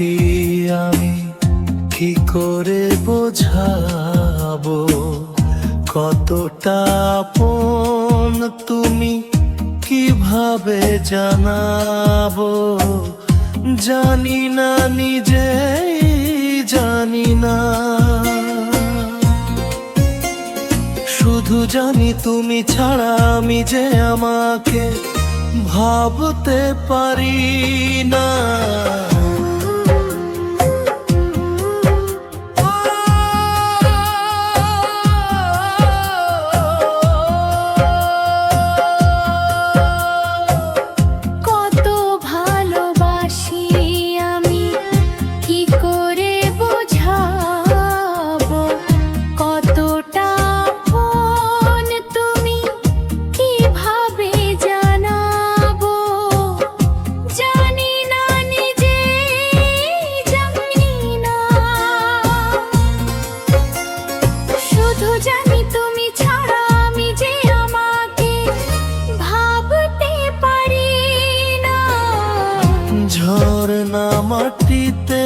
ভালোবাসি আমি কি করে বোঝাবো কতটা আপন তুমি কিভাবে জানাবো জানি না নিজেই জানি না শুধু জানি তুমি ছাড়া আমি যে আমাকে ভাবতে পারি না ঝর্ণা মাটিতে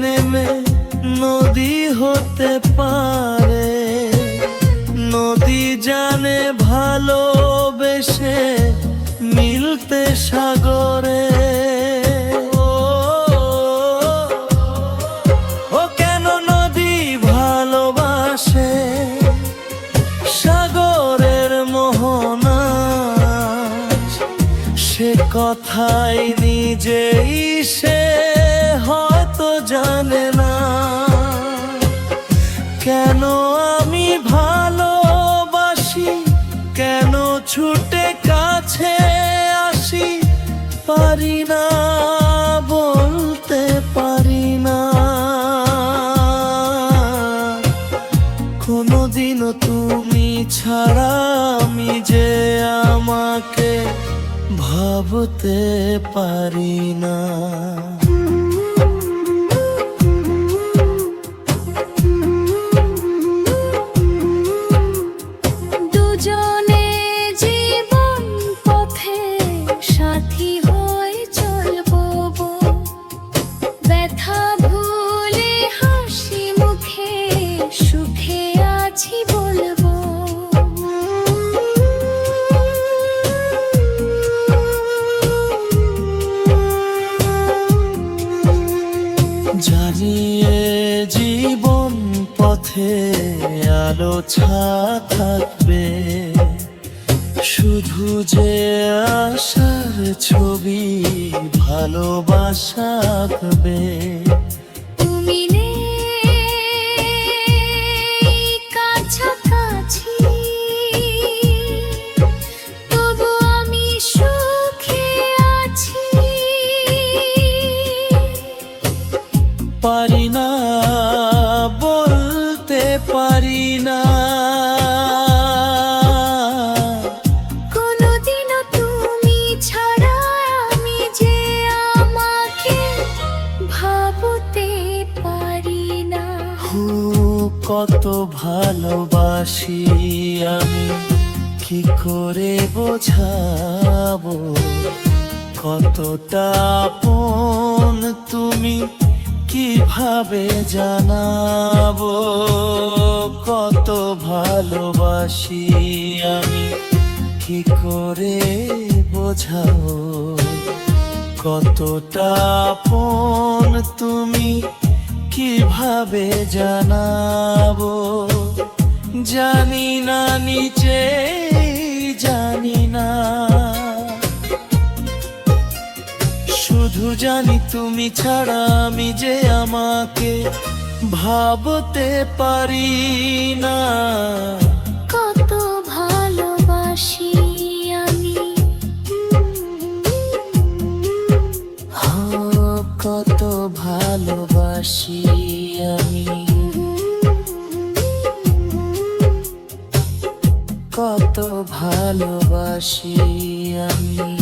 নেমে নদী হতে পারে নদী জানে ভালোবেসে মিলতে সাগরে ও কেন নদী ভালোবাসে সাগরের মোহনা সে কথাই নিজেই সে হয়তো জানে না কেন আমি ভালোবাসি কেন ছুটে কাছে আসি পারি না বলতে পারি না কোনোদিনও তুমি ছাড়া আমি যে আমাকে ভাবতে পারি না দুজনে জীবন পথে সাথী হয়ে চলবো ব্যথা ভুলে হাসি মুখে সুখে আছি বলবো জানিয়ে জীবন পথে আলো ছা থাকবে শুধু যে আশার ছবি ভালোবাসা আঁকবে তুমি নেই কাছাকাছি তবু আমি সুখে আছি পারি না বলতে পারি না কোনোদিনও তুমি ছাড়া আমি যে আমাকে ভাবতে পারি না কত ভালোবাসি আমি কি করে বোঝাবো কতটা আপন তুমি কিভাবে জানাবো কত ভালোবাসি আমি কি করে বোঝাবো কতটা আপন তুমি কিভাবে জানাবো জানি না নিজে জানি না শুধু জানি তুমি ছাড়া আমি যে আমাকে ভাবতে পারি না কত ভালোবাসি আমি কত ভালোবাসি আমি কত ভালোবাসি আমি